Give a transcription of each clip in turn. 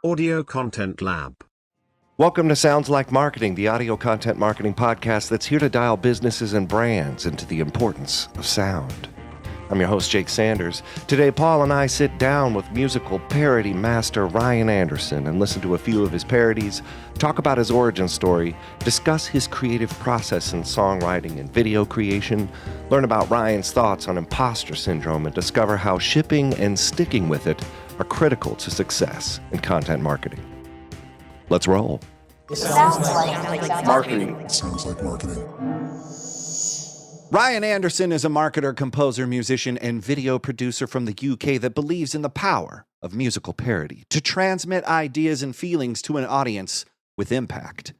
Audio Content Lab. Welcome to Sounds Like Marketing, the audio content marketing podcast that's here to dial businesses and brands into the importance of sound. I'm your host, Jake Sanders. Today, Paul and I sit down with musical parody master Ryan Anderson and listen to a few of his parodies, talk about his origin story, discuss his creative process in songwriting and video creation, learn about Ryan's thoughts on imposter syndrome, and discover how shipping and sticking with it are critical to success in content marketing. Let's roll. It sounds like marketing. It sounds like marketing. Ryan Anderson is a marketer, composer, musician, and video producer from the UK that believes in the power of musical parody to transmit ideas and feelings to an audience with impact.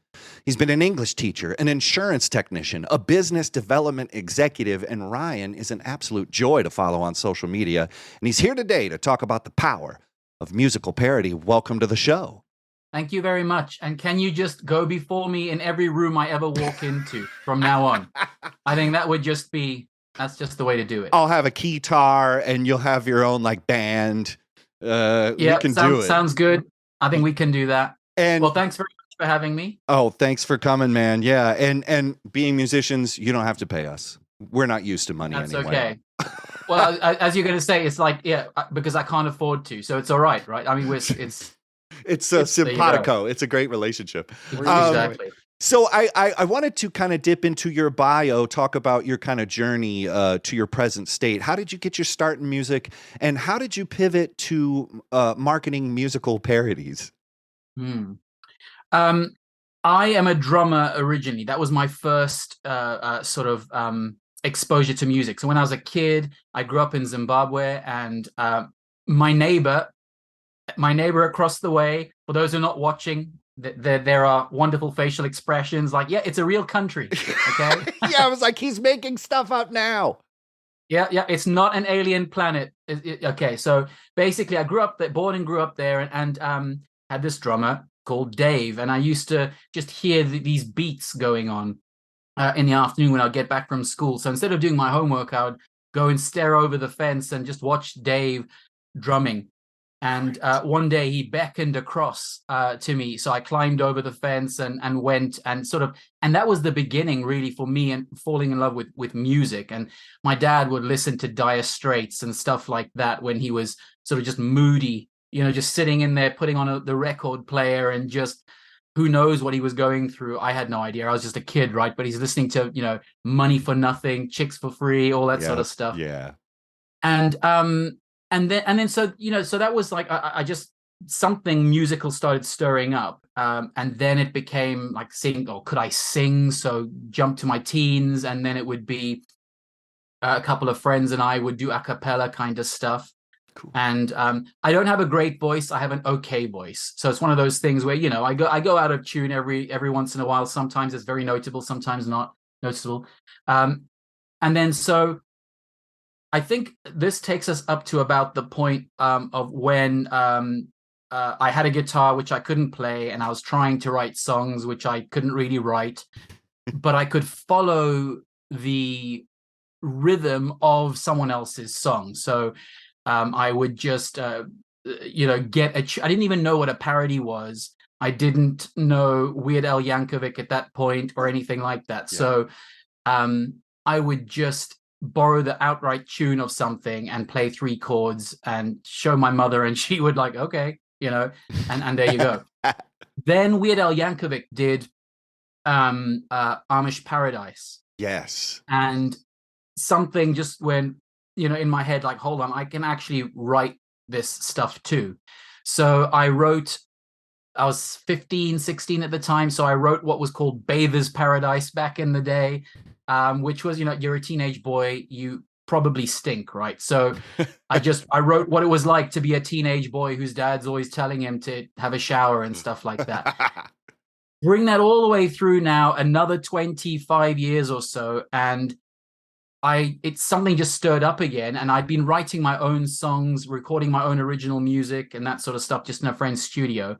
He's been an English teacher, an insurance technician, a business development executive, and Ryan is an absolute joy to follow on social media. And he's here today to talk about the power of musical parody. Welcome to the show. Thank you very much. And can you just go before me in every room I ever walk into from now on? I think that would just be, that's just the way to do it. I'll have a guitar and you'll have your own band. We can do it. Sounds good. I think we can do that. And well, thanks very much for having me. Oh, thanks for coming, man. Yeah. And being musicians, you don't have to pay us. We're not used to money That's anyway. Okay. Well, as you're going to say, it's like, yeah, because I can't afford to. So it's all right, right? I mean, It's simpatico. It's a great relationship. Exactly. So I wanted to kind of dip into your bio, talk about your kind of journey to your present state. How did you get your start in music, and how did you pivot to marketing musical parodies? I am a drummer originally. That was my first exposure to music. So when I was a kid, I grew up in Zimbabwe, and my neighbor across the way, for those who are not watching, there are wonderful facial expressions like, yeah, it's a real country. Okay. Yeah, I was like, he's making stuff up now. Yeah, it's not an alien planet. Okay, so basically I grew up there, born and grew up there, and had this drummer called Dave, and I used to just hear these beats going on in the afternoon when I'd get back from school. So instead of doing my homework, I would go and stare over the fence and just watch Dave drumming. And one day he beckoned across to me. So I climbed over the fence and went and and that was the beginning really for me and falling in love with music. And my dad would listen to Dire Straits and stuff like that when he was sort of just moody, just sitting in there, putting on the record player and just who knows what he was going through. I had no idea. I was just a kid, right? But he's listening to, Money for Nothing, Chicks for Free, all that sort of stuff. Yeah. And then so that was like I just something musical started stirring up, and then it became like sing. Or could I sing? So jump to my teens, and then it would be a couple of friends and I would do a cappella kind of stuff. Cool. And I don't have a great voice. I have an okay voice. So it's one of those things where I go out of tune every once in a while. Sometimes it's very notable, sometimes not noticeable. And then so. I think this takes us up to about the point of when I had a guitar, which I couldn't play, and I was trying to write songs, which I couldn't really write, but I could follow the rhythm of someone else's song. So I would just, I didn't even know what a parody was. I didn't know Weird Al Yankovic at that point or anything like that. Yeah. So I would just borrow the outright tune of something and play 3 chords and show my mother, and she would like, okay, and there you go. Then Weird Al Yankovic did Amish Paradise. Yes. And something just went, in my head, like, hold on, I can actually write this stuff too. So I was 15, 16 at the time. So I wrote what was called Bather's Paradise back in the day. Which was, you're a teenage boy, you probably stink, right? So I wrote what it was like to be a teenage boy whose dad's always telling him to have a shower and stuff like that. Bring that all the way through now, another 25 years or so, and it's something just stirred up again, and I'd been writing my own songs, recording my own original music and that sort of stuff just in a friend's studio,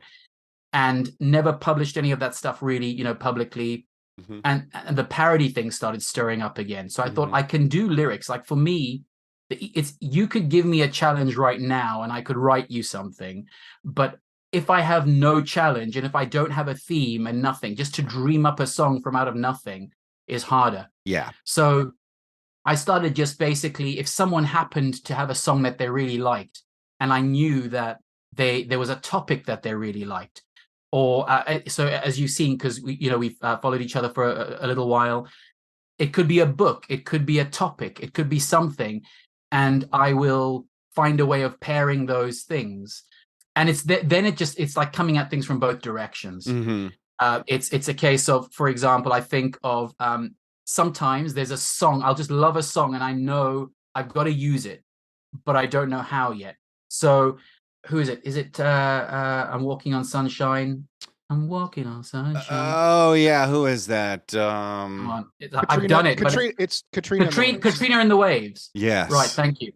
and never published any of that stuff really, publicly. Mm-hmm. And the parody thing started stirring up again. So I thought I can do lyrics. Like for me, you could give me a challenge right now and I could write you something, but if I have no challenge and if I don't have a theme and nothing, just to dream up a song from out of nothing is harder. Yeah. So I started just basically, if someone happened to have a song that they really liked, and I knew that there was a topic that they really liked, or so as you've seen, because we've followed each other for a little while, it could be a book, it could be a topic, it could be something, and I will find a way of pairing those things. And it's like coming at things from both directions. Mm-hmm. It's a case of, for example, I think of sometimes there's a song, I'll just love a song and I know I've got to use it, but I don't know how yet. So who is it? Is it I'm Walking on Sunshine? I'm walking on sunshine. Oh yeah, who is that? Come on. I've done it. It's Katrina. Katrina and the Waves. Yes. Right, thank you.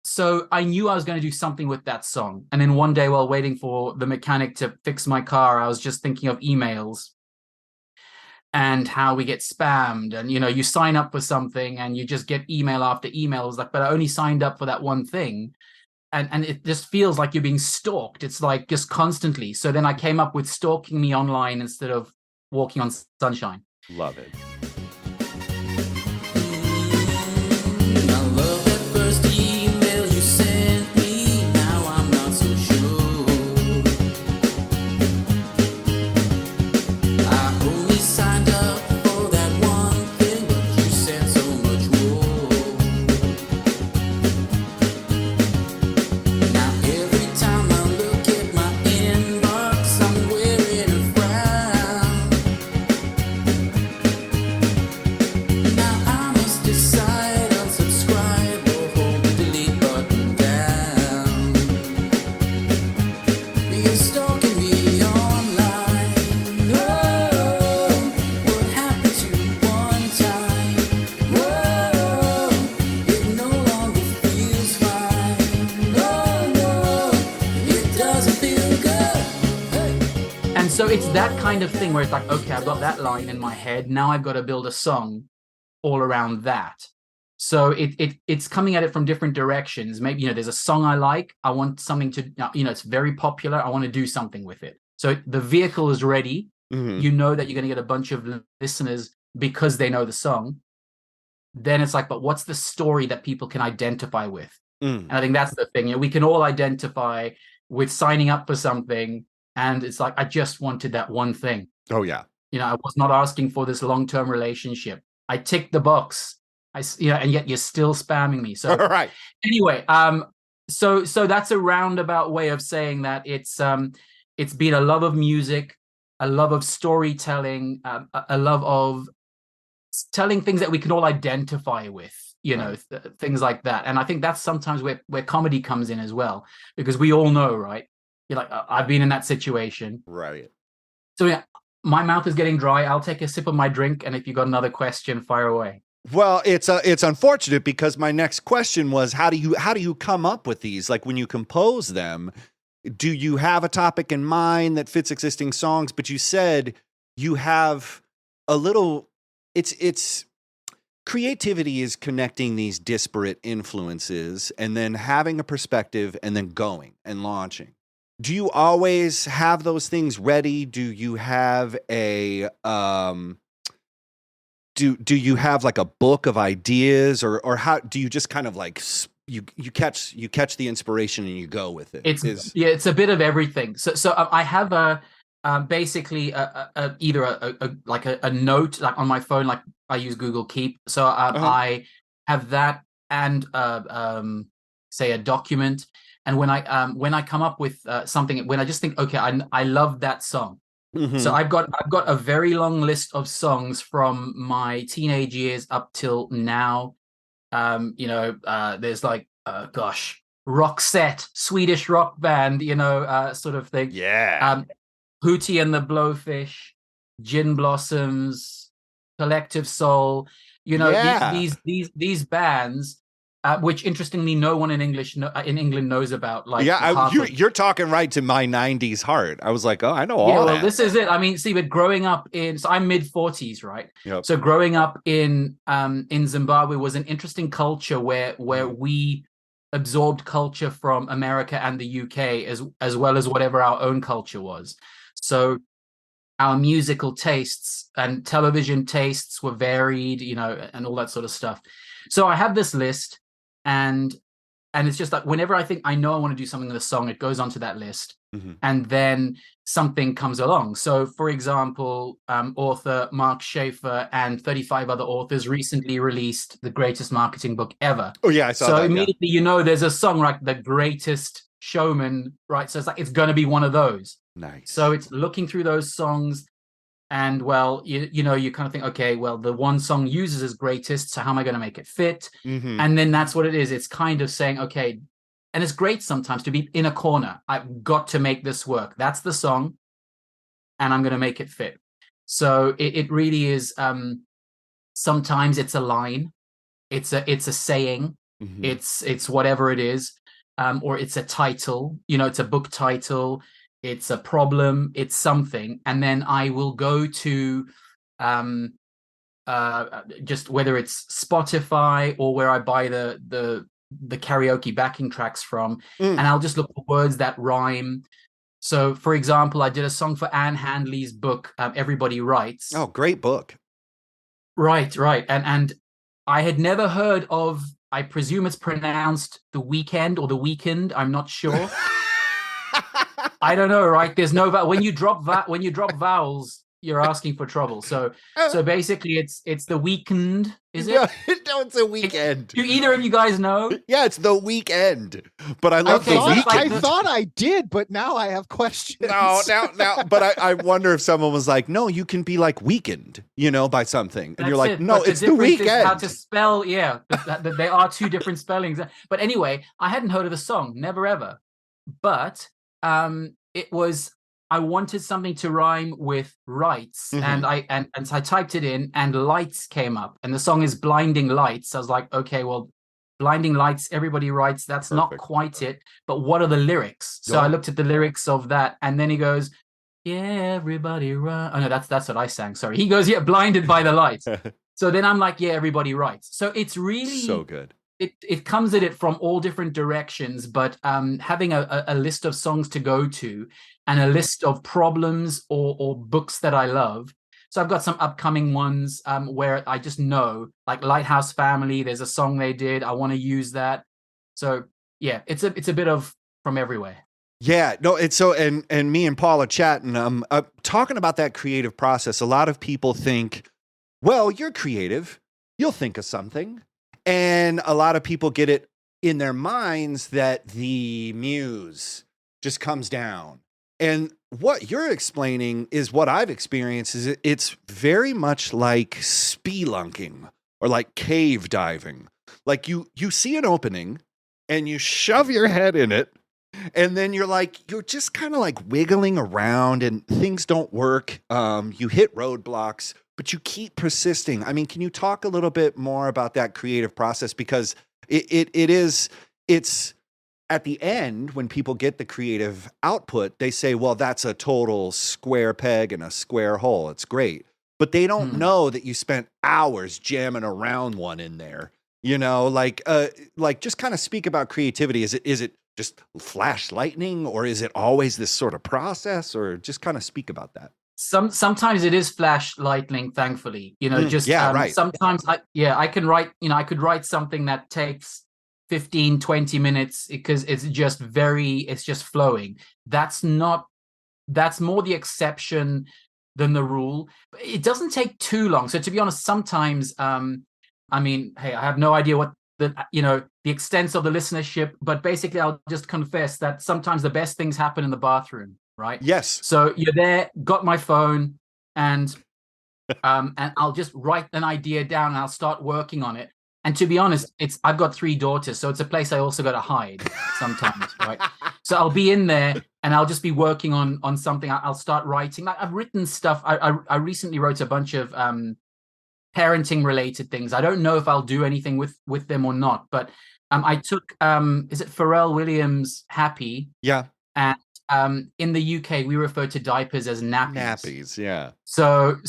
So I knew I was going to do something with that song. And then one day while waiting for the mechanic to fix my car, I was just thinking of emails and how we get spammed. And, you sign up for something and you just get email after email. It was like, but I only signed up for that one thing. And it just feels like you're being stalked. It's like just constantly. So then I came up with stalking me online instead of walking on sunshine. Love it. So it's that kind of thing where it's like, okay, I've got that line in my head. Now I've got to build a song all around that. So it's coming at it from different directions. Maybe, there's a song I like. I want something to, it's very popular. I want to do something with it. So the vehicle is ready. Mm-hmm. You know that you're going to get a bunch of listeners because they know the song. Then it's like, but what's the story that people can identify with? And I think that's the thing. We can all identify with signing up for something. And it's like, I just wanted that one thing. Oh, yeah. I was not asking for this long-term relationship. I ticked the box. And yet you're still spamming me. So right. Anyway, so that's a roundabout way of saying that it's been a love of music, a love of storytelling, a love of telling things that we can all identify with, right. Things like that. And I think that's sometimes where comedy comes in as well, because we all know, right? You're like, I've been in that situation. Right. So yeah, my mouth is getting dry. I'll take a sip of my drink. And if you got another question, fire away. Well, it's unfortunate because my next question was, how do you come up with these? Like when you compose them, do you have a topic in mind that fits existing songs? But you said you have a little, it's creativity is connecting these disparate influences and then having a perspective and then going and launching. Do you always have those things ready? Do you have a do you have like a book of ideas, or how do you just kind of like you catch the inspiration and you go with it? It's a bit of everything. So I have basically either a note like on my phone, like I use Google Keep. So I have that and say a document. And when I come up with something, when I just think, okay, I love that song. Mm-hmm. So I've got a very long list of songs from my teenage years up till now. There's like, Roxette, Swedish rock band, sort of thing. Yeah. Hootie and the Blowfish, Gin Blossoms, Collective Soul. These bands. Which interestingly, no one in England knows about. Like, you're talking right to my '90s heart. I was like, oh, I know all that. Well, this is it. I mean, see, but growing up so I'm mid-40s, right? Yep. So growing up in Zimbabwe was an interesting culture where we absorbed culture from America and the UK as well as whatever our own culture was. So our musical tastes and television tastes were varied, and all that sort of stuff. So I have this list, and it's just like whenever I think I know I want to do something with a song, it goes onto that list. And then something comes along. So, for example, author Mark Schaefer and 35 other authors recently released the greatest marketing book ever. Oh, yeah, I saw that. So immediately, there's a song like The Greatest Showman, right? So it's going to be one of those. Nice. So it's looking through those songs, and well, you kind of think, okay, well, the one song uses as greatest, so how am I going to make it fit? And then that's what it is. It's kind of saying, okay, and it's great sometimes to be in a corner. I've got to make this work. That's the song, and I'm going to make it fit. So it really is. Sometimes it's a line, it's a saying, it's whatever it is, or it's a title. It's a book title. It's a problem, it's something, and then I will go to just whether it's Spotify or where I buy the karaoke backing tracks from, and I'll just look for words that rhyme. So, for example, I did a song for Anne Handley's book, Everybody Writes. Oh, great book. Right, and I had never heard of. I presume it's pronounced The Weekend or The Weekend. I'm not sure. I don't know, right? There's no when you drop vowels, you're asking for trouble. So basically, it's The Weekend, is it? No, it's The Weekend. Do either of you guys know? Yeah, it's The Weekend. But I love The Weekend. I thought I did, but now I have questions. No. But I wonder if someone was like, no, you can be like weakened, by something. And you're like, no, it's The Weekend. How to spell, there are two different spellings. But anyway, I hadn't heard of the song, never ever. But it was, I wanted something to rhyme with rights, and so I typed it in, and lights came up, and the song is Blinding Lights. I was like, okay, well, Blinding Lights, Everybody Writes, that's perfect. Not quite it, but what are the lyrics? So I looked at the lyrics of that, and then he goes, yeah, everybody writes. Oh no, that's what I sang, sorry. He goes, yeah, blinded by the lights. So then I'm like, yeah, everybody writes. So it's really so good. It comes at it from all different directions, but having a list of songs to go to and a list of problems or books that I love. So I've got some upcoming ones where I just know, like Lighthouse Family, there's a song they did. I want to use that. So yeah, it's a bit of from everywhere. Yeah, no, it's so, and me and Paul are chatting, talking about that creative process. A lot of people think, well, you're creative, you'll think of something. And a lot of people get it in their minds that the muse just comes down. And what you're explaining is what I've experienced. Is it's very much like spelunking or like cave diving. Like you see an opening and you shove your head in it, and then you're just kind of like wiggling around and things don't work. You hit roadblocks, but you keep persisting. I mean, can you talk a little bit more about that creative process? Because it's at the end, when people get the creative output, they say, well, that's a total square peg in a square hole. It's great. But they don't know that you spent hours jamming around one in there, just kind of speak about creativity. Is it just flash lightning, or is it always this sort of process, or just kind of speak about that? Sometimes it is flash lightning, thankfully, right. Sometimes I can write, I could write something that takes 15, 20 minutes because it's just flowing. That's more the exception than the rule. It doesn't take too long. So to be honest, sometimes, hey, I have no idea what the extent of the listenership, but basically I'll just confess that sometimes the best things happen in the bathroom, right? Yes. So you're there, got my phone, and I'll just write an idea down and I'll start working on it. And to be honest, I've got 3 daughters, so it's a place I also got to hide sometimes, right? So I'll be in there and I'll just be working on something. I'll start writing. I've written stuff. I recently wrote a bunch of parenting related things. I don't know if I'll do anything with them or not, but I took is it Pharrell Williams' Happy? Yeah. And in the UK we refer to diapers as nappies. Nappies, yeah. So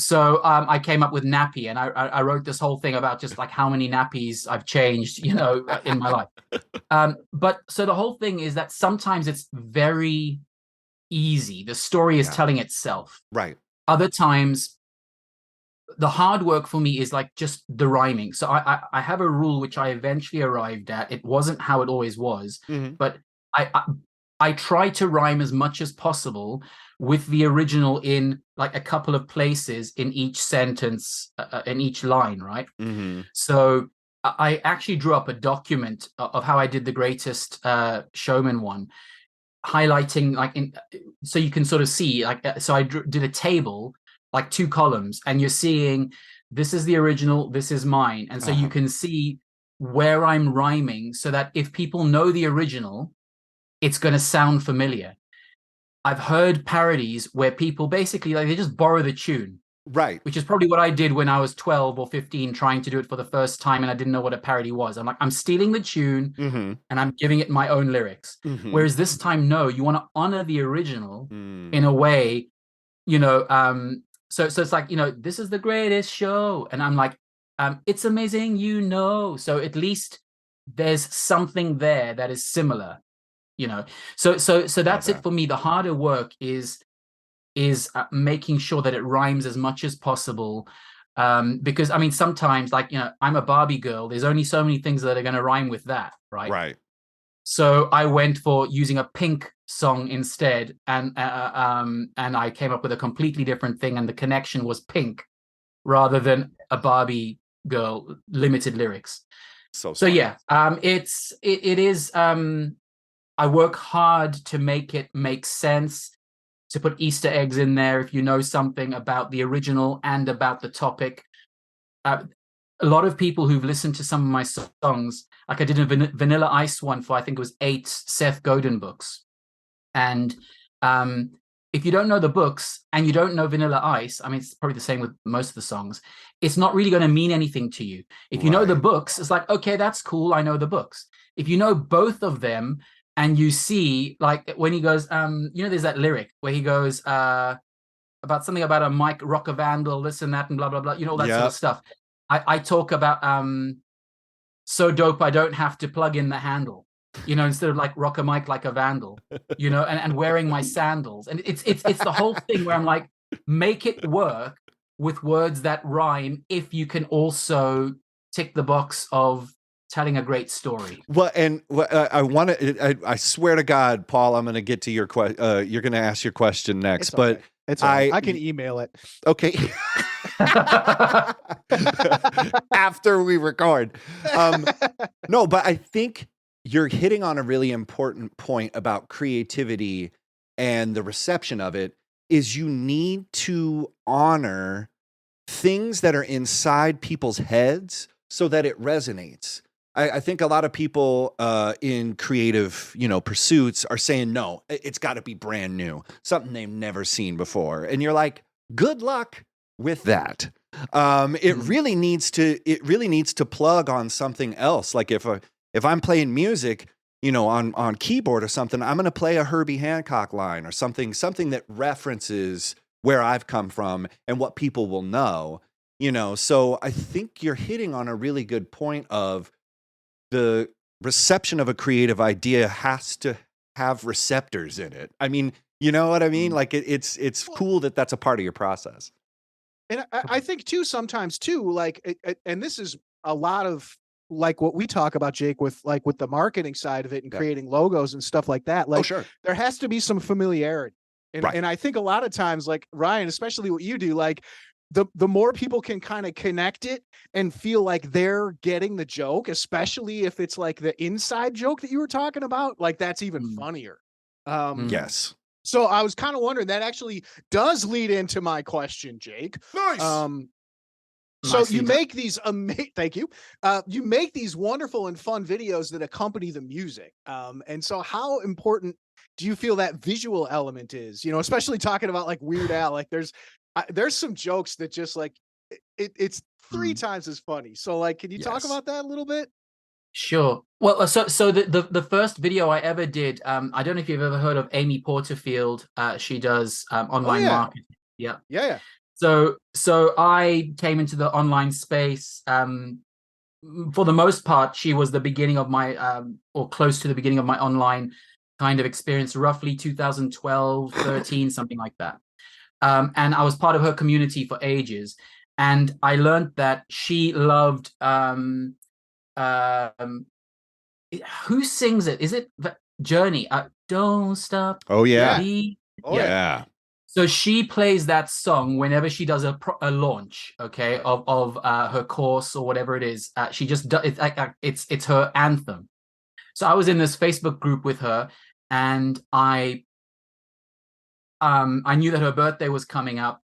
I came up with nappy, and I wrote this whole thing about just like how many nappies I've changed, in my life. But so the whole thing is that sometimes it's very easy. The story is telling itself. Right. Other times, the hard work for me is like just the rhyming. So I have a rule which I eventually arrived at. It wasn't how it always was, but I try to rhyme as much as possible with the original in like a couple of places in each sentence, in each line, right? So I actually drew up a document of how I did the Greatest Showman one, highlighting so you can sort of see so I did a table, like 2 columns, and you're seeing this is the original, this is mine, and so you can see where I'm rhyming, so that if people know the original, it's going to sound familiar. I've heard parodies where people basically they just borrow the tune, right? Which is probably what I did when I was 12 or 15, trying to do it for the first time, and I didn't know what a parody was. I'm like, I'm stealing the tune and I'm giving it my own lyrics. Whereas this time, no, you want to honor the original in a way, so it's like, this is the greatest show, and I'm like, it's amazing, so at least there's something there that is similar, so that's it for me. The harder work is making sure that it rhymes as much as possible, because I mean sometimes, like, I'm a Barbie girl, there's only so many things that are going to rhyme with that, right? So I went for using a Pink song instead, and I came up with a completely different thing, and the connection was Pink rather than a Barbie girl limited lyrics. So yeah, it is. I work hard to make it make sense, to put Easter eggs in there if you know something about the original and about the topic. A lot of people who've listened to some of my songs, like I did a Vanilla Ice one for, I think it was 8 Seth Godin books. And if you don't know the books and you don't know Vanilla Ice, I mean, it's probably the same with most of the songs, it's not really going to mean anything to you. If you know the books, it's like, okay, that's cool, I know the books. If you know both of them, and you see, like, when he goes, there's that lyric where he goes about something about a mic, rock a vandal, this and that, and blah, blah, blah, all that sort of stuff. I talk about so dope I don't have to plug in the handle, instead of like rock a mic like a vandal, and wearing my sandals. And it's the whole thing where I'm like, make it work with words that rhyme if you can also tick the box of telling a great story. Well, and I want to. I swear to God, Paul, I'm going to get to your question. You're going to ask your question next, but it's okay. I can email it. Okay. After we record. No, but I think you're hitting on a really important point about creativity and the reception of it. Is you need to honor things that are inside people's heads so that it resonates. I think a lot of people in creative, pursuits are saying, no, it's got to be brand new, something they've never seen before. And you're like, good luck with that. It really needs to plug on something else. Like if I'm playing music, on keyboard or something, I'm going to play a Herbie Hancock line or something that references where I've come from and what people will know, So I think you're hitting on a really good point of the reception of a creative idea has to have receptors in it. I mean, you know what I mean? Like it's cool that that's a part of your process. And I think too, sometimes too, like, and this is a lot of like what we talk about, Jake, with the marketing side of it and creating logos and stuff like that. Like, there has to be some familiarity. And I think a lot of times, like Ryan, especially what you do, like the more people can kind of connect it and feel like they're getting the joke, especially if it's like the inside joke that you were talking about, like that's even funnier. Yes. So I was kind of wondering, that actually does lead into my question, Jake. Nice. So you make these thank you. You make these wonderful and fun videos that accompany the music. And so how important do you feel that visual element is, especially talking about like Weird Al? Like there's some jokes that just like it's 3 times as funny. So like, can you talk about that a little bit? Sure. Well, so the first video I ever did, I don't know if you've ever heard of Amy Porterfield. She does Oh online yeah, marketing. Yeah. yeah. So I came into the online space. For the most part, she was the beginning of my, or close to the beginning of my online kind of experience, roughly 2012, 13, something like that. And I was part of her community for ages. And I learned that she loved, um, who sings it? Is it Journey? Don't stop. Oh yeah. Oh yeah. Yeah. So she plays that song whenever she does a launch, okay, of her course or whatever it is. She just does it's her anthem. So I was in this Facebook group with her, and I knew that her birthday was coming up.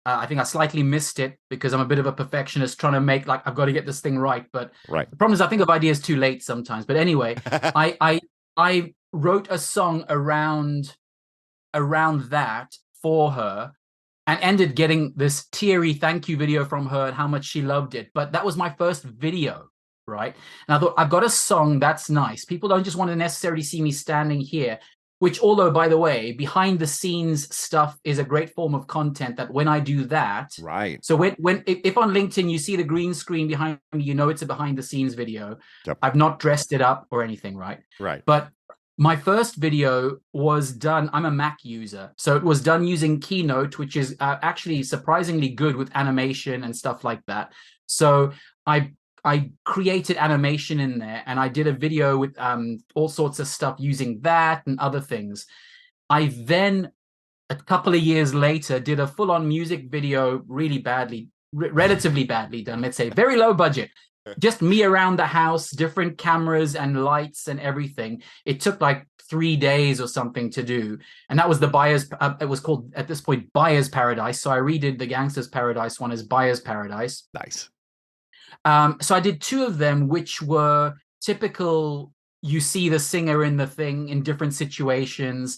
I think I slightly missed it because I'm a bit of a perfectionist, trying to make, like, I've got to get this thing right. But Right. the problem is I think of ideas too late sometimes. But anyway, I wrote a song around that for her, and ended getting this teary thank you video from her and how much she loved it. But that was my first video, right? And I thought, I've got a song that's nice. People don't just want to necessarily see me standing here, which, although, by the way, behind the scenes stuff is a great form of content that when I do that, right. So if on LinkedIn you see the green screen behind me, you know it's a behind the scenes video. Yep. I've not dressed it up or anything, right? Right. But my first video was done, I'm a Mac user, so it was done using Keynote, which is actually surprisingly good with animation and stuff like that. So I created animation in there, and I did a video with all sorts of stuff using that and other things. I then, a couple of years later, did a full-on music video, really badly, relatively badly done, let's say, very low budget. Just me around the house, different cameras and lights and everything. It took like 3 days or something to do. And that was the Buyer's, it was called at this point Buyer's Paradise. So I redid the Gangster's Paradise one as Buyer's Paradise. Nice. So I did 2 of them, which were typical, you see the singer in the thing in different situations.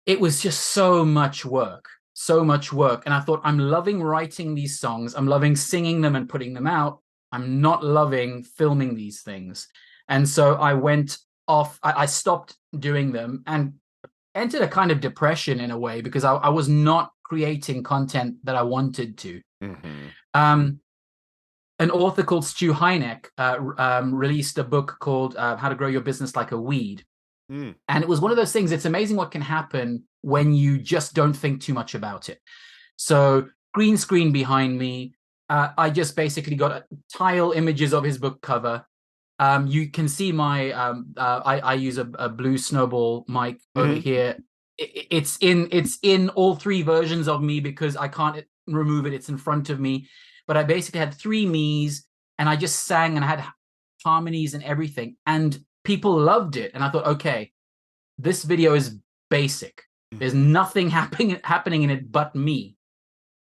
It was just so much work. And I thought, I'm loving writing these songs. I'm loving singing them and putting them out. I'm not loving filming these things. And so I went off, I stopped doing them and entered a kind of depression in a way, because I was not creating content that I wanted to. Mm-hmm. An author called Stu Hynek released a book called How to Grow Your Business Like a Weed. And it was one of those things, it's amazing what can happen when you just don't think too much about it. So green screen behind me, I just basically got tile images of his book cover. You can see my, I use a blue snowball mic over here. It's in all 3 versions of me because I can't remove it. It's in front of me. But I basically had 3 me's, and I just sang and I had harmonies and everything. And people loved it. And I thought, okay, this video is basic. There's nothing happening in it but me.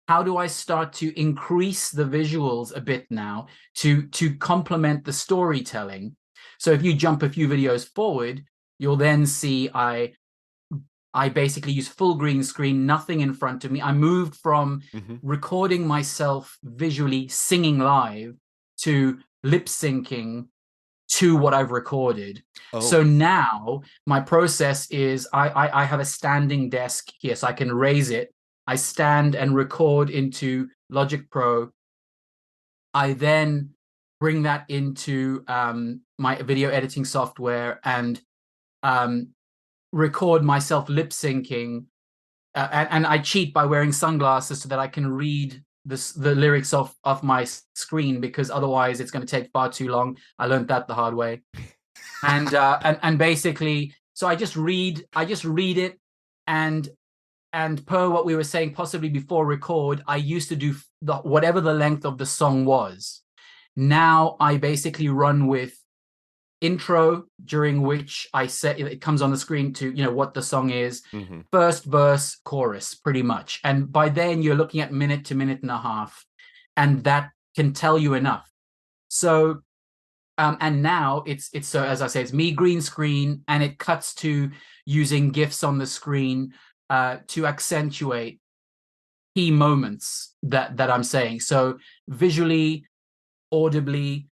How do I start to increase the visuals a bit now to complement the storytelling? So if you jump a few videos forward, you'll then see I basically use full green screen, nothing in front of me. I moved from recording myself visually singing live to lip syncing to what I've recorded. Oh. So now my process is I have a standing desk here, so I can raise it. I stand and record into Logic Pro. I then bring that into my video editing software and record myself lip syncing. And I cheat by wearing sunglasses so that I can read the lyrics off my screen, because otherwise it's going to take far too long. I learned that the hard way. And basically, so I just read it, and per what we were saying possibly before record, I used to do whatever the length of the song was. Now I basically run with intro, during which I set it comes on the screen to, what the song is, first verse, chorus, pretty much. And by then you're looking at minute to minute and a half, and that can tell you enough. So and now it's so, as I say, it's me green screen, and it cuts to using GIFs on the screen to accentuate key moments that I'm saying. So visually, audibly,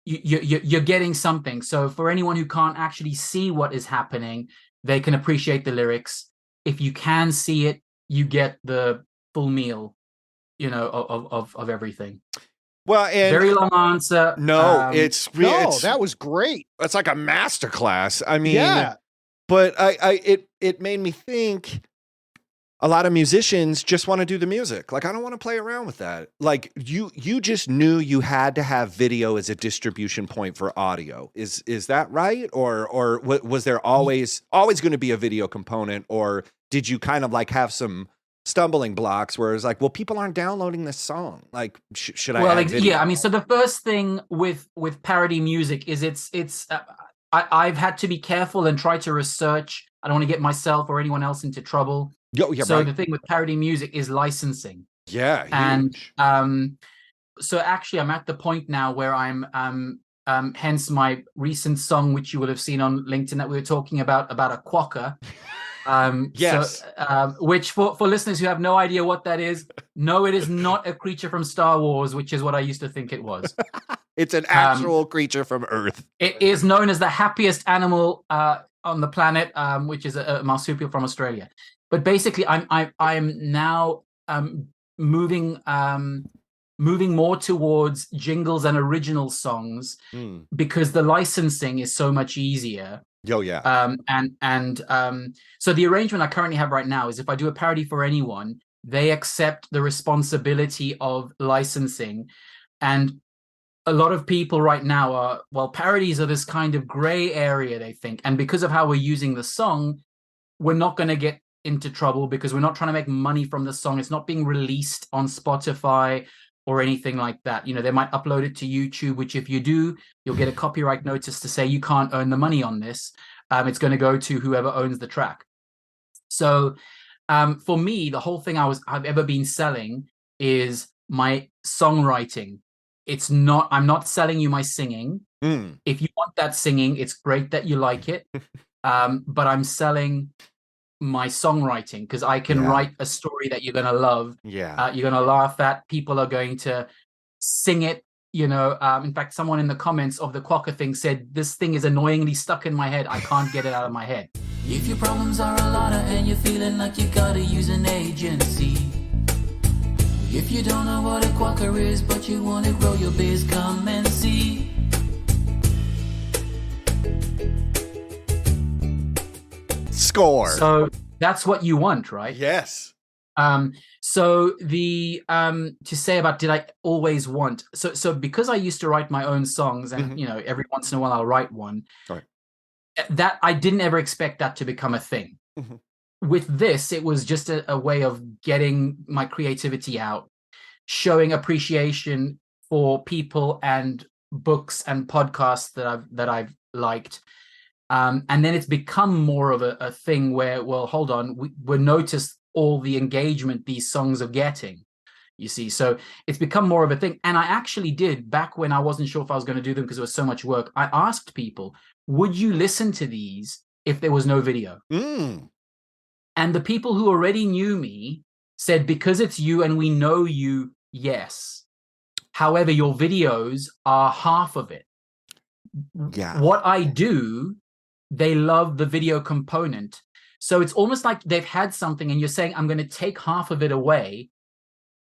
you're getting something. So for anyone who can't actually see what is happening, they can appreciate the lyrics. If you can see it, you get the full meal, of everything. Well, and very long answer. No, it's that was great. It's like a masterclass. I mean, yeah. But it made me think. A lot of musicians just want to do the music. Like, I don't want to play around with that. Like, you just knew you had to have video as a distribution point for audio. Is that right? Or was there always going to be a video component? Or did you kind of like have some stumbling blocks where it's like, well, people aren't downloading this song. Like, should I? Add video? Yeah. I mean, so the first thing with parody music is I've had to be careful and try to research. I don't want to get myself or anyone else into trouble. So the thing with parody music is licensing. Yeah, huge. And so actually, I'm at the point now where I'm hence my recent song, which you will have seen on LinkedIn, that we were talking about a quokka. Yes. So, which for listeners who have no idea what that is, no, it is not a creature from Star Wars, which is what I used to think it was. It's an actual creature from Earth. It is known as the happiest animal on the planet, which is a marsupial from Australia. But basically, I'm now moving more towards jingles and original songs because the licensing is so much easier. Oh yeah. So the arrangement I currently have right now is if I do a parody for anyone, they accept the responsibility of licensing, and a lot of people right now parodies are this kind of gray area, they think, and because of how we're using the song, we're not going to get into trouble because we're not trying to make money from the song. It's not being released on Spotify or anything like that. They might upload it to YouTube, which if you do, you'll get a copyright notice to say you can't earn the money on this. It's going to go to whoever owns the track. So for me, the whole thing I've ever been selling is my songwriting. I'm not selling you my singing. If you want that singing, it's great that you like it. But I'm selling my songwriting because I can write a story that you're going to love. Yeah. You're going to laugh at. People are going to sing it. In fact, someone in the comments of the quokka thing said, this thing is annoyingly stuck in my head. I can't get it out of my head. If your problems are a lot and you're feeling like you gotta use an agency, if you don't know what a quokka is but you want to grow your biz, come and see. Score. So that's what you want, right? Yes. So the to say about did I always want, so because I used to write my own songs and every once in a while I'll write one, right, that I didn't ever expect that to become a thing. With this, it was just a way of getting my creativity out, showing appreciation for people and books and podcasts that I've liked. And then it's become more of a thing where, well, hold on, we're noticed all the engagement these songs are getting, you see. So it's become more of a thing. And I actually did, back when I wasn't sure if I was going to do them because it was so much work, I asked people, would you listen to these if there was no video? And the people who already knew me said, because it's you and we know you, yes. However, your videos are half of it. Yeah. What I do, they love the video component. So it's almost like they've had something and you're saying, I'm going to take half of it away.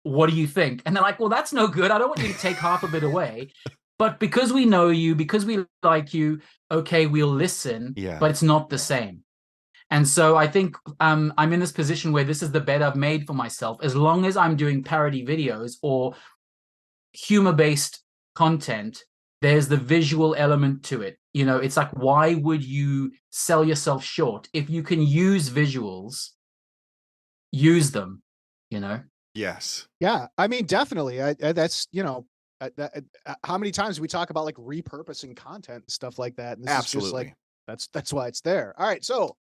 What do you think? And they're like, well, that's no good. I don't want you to take half of it away. But because we know you, because we like you, okay, we'll listen, but it's not the same. And so I think I'm in this position where this is the bet I've made for myself. As long as I'm doing parody videos or humor-based content, there's the visual element to it. It's like, why would you sell yourself short? If you can use visuals, use them, Yes. Yeah. I mean, definitely. That's, how many times we talk about like repurposing content and stuff like that. And this Absolutely. is just like, that's why it's there. All right. So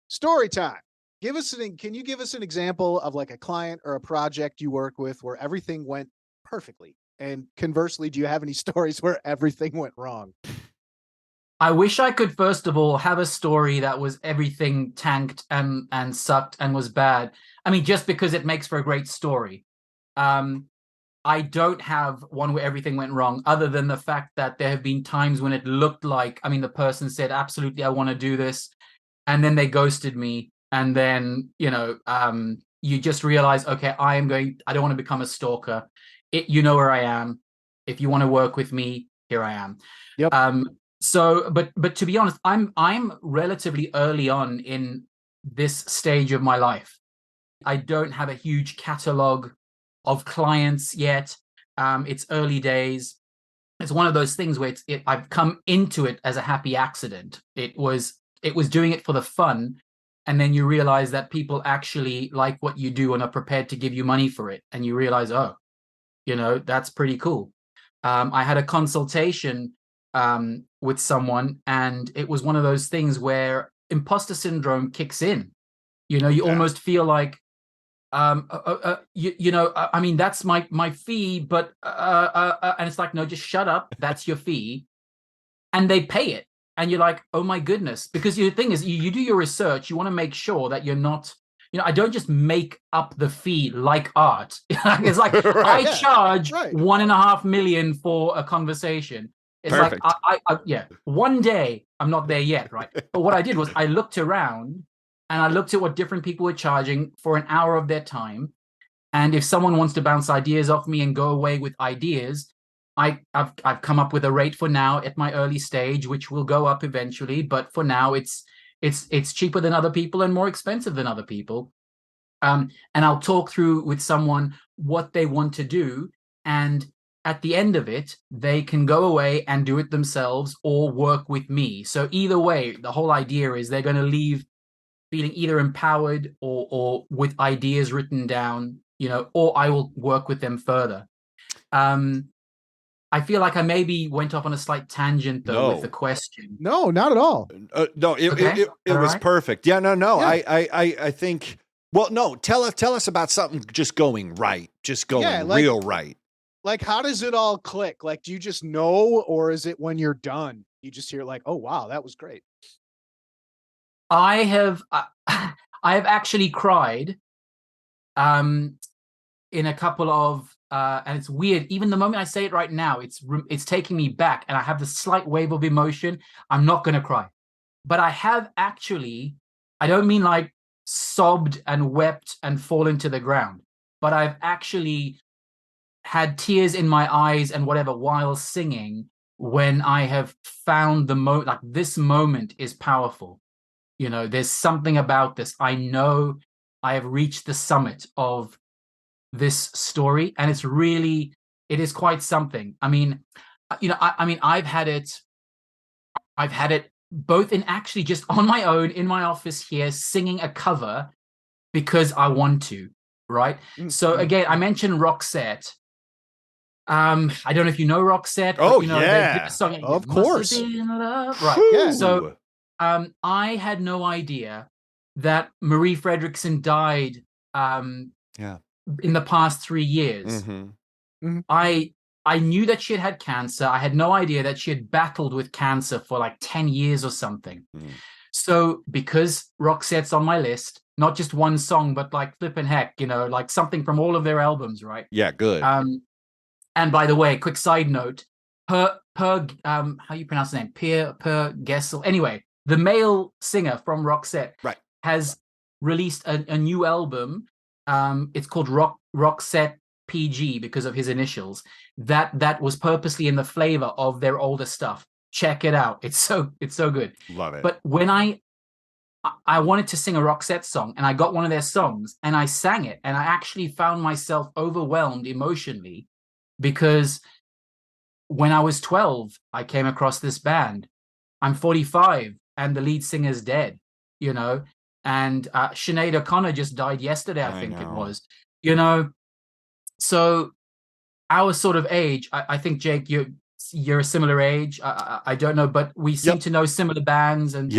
story time. Can you give us an example of like a client or a project you work with where everything went perfectly? And conversely, do you have any stories where everything went wrong? I wish I could, first of all, have a story that was everything tanked and sucked and was bad. I mean, just because it makes for a great story. I don't have one where everything went wrong, other than the fact that there have been times when it looked like, I mean, the person said, absolutely, I want to do this. And then they ghosted me. And then, you just realize, okay, I don't want to become a stalker. You know where I am. If you want to work with me, here I am. Yep. So, but to be honest, I'm relatively early on in this stage of my life. I don't have a huge catalog of clients yet. It's early days. It's one of those things where I've come into it as a happy accident. It was doing it for the fun, and then you realize that people actually like what you do and are prepared to give you money for it, and you realize, oh, that's pretty cool. I had a consultation with someone, and it was one of those things where imposter syndrome kicks in. You almost feel like, I mean, that's my fee, but and it's like, no, just shut up. That's your fee. And they pay it. And you're like, oh my goodness. Because the thing is, you do your research, you want to make sure that you're not, I don't just make up the fee like art. It's like, Right. I charge Right. $1.5 million for a conversation. It's Perfect. like, one day, I'm not there yet, right? But what I did was I looked around, and I looked at what different people were charging for an hour of their time. And if someone wants to bounce ideas off me and go away with ideas, I've come up with a rate for now at my early stage, which will go up eventually. But for now, it's cheaper than other people and more expensive than other people. And I'll talk through with someone what they want to do. And at the end of it, they can go away and do it themselves or work with me. So either way, the whole idea is they're going to leave feeling either empowered or with ideas written down, or I will work with them further. I feel like I maybe went off on a slight tangent though with the question. No, not at all. No, it was right? perfect. Yeah, no. Yeah. I think. Well, no. Tell us about something just going right, just going real right. Like, how does it all click? Like, do you just know, or is it when you're done, you just hear like, oh wow, that was great? I have actually cried in a couple of and it's weird, even the moment I say it right now, it's taking me back, and I have this slight wave of emotion. I'm not going to cry, but I have actually, I don't mean like sobbed and wept and fallen to the ground, but I've actually had tears in my eyes and whatever while singing, when I have found like this moment is powerful. There's something about this. I know I have reached the summit of this story, and it is quite something. I mean, I've had it both in actually just on my own in my office here, singing a cover because I want to, right? Mm-hmm. So again, I mentioned Roxette. I don't know if you know Roxette. Oh, but, yeah. Song, of course. Right. Yeah. So I had no idea that Marie Fredriksson died in the past 3 years. Mm-hmm. Mm-hmm. I knew that she had cancer. I had no idea that she had battled with cancer for like 10 years or something. Mm. So because Roxette's on my list, not just one song, but like flippin' heck, like something from all of their albums, right? Yeah, good. And by the way, quick side note, how you pronounce the name? Per Gessel. Anyway, the male singer from Roxette has released a new album. It's called Roxette PG because of his initials. That was purposely in the flavor of their older stuff. Check it out. It's so good. Love it. But when I wanted to sing a Roxette song, and I got one of their songs and I sang it, and I actually found myself overwhelmed emotionally, because when I was 12, I came across this band. I'm 45 and the lead singer's dead, and Sinead O'Connor just died yesterday, I think it was, so our sort of age, I think, Jake, you're a similar age. I don't know, but we seem to know similar bands, and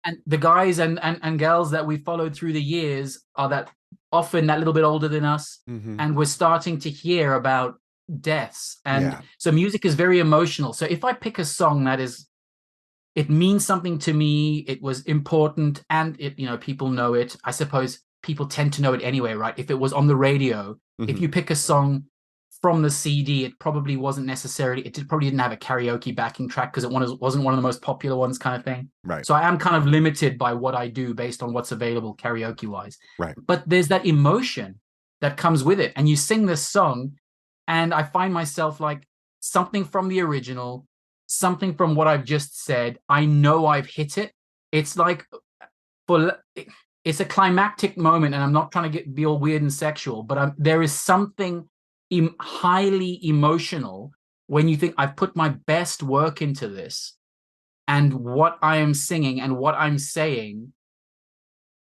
and the guys and girls that we followed through the years are that often that little bit older than us, and we're starting to hear about deaths, and so music is very emotional. So if I pick a song that it means something to me, it was important, and people know it. I suppose people tend to know it anyway, right? If it was on the radio, if you pick a song from the CD, it probably wasn't necessarily, probably didn't have a karaoke backing track because it wasn't one of the most popular ones, kind of thing. Right. So I am kind of limited by what I do based on what's available karaoke wise. Right. But there's that emotion that comes with it. And you sing this song, and I find myself like, something from the original, something from what I've just said, I know I've hit it. It's like, it's a climactic moment, and I'm not trying to be all weird and sexual, but there is something highly emotional when you think I've put my best work into this, and what I am singing and what I'm saying.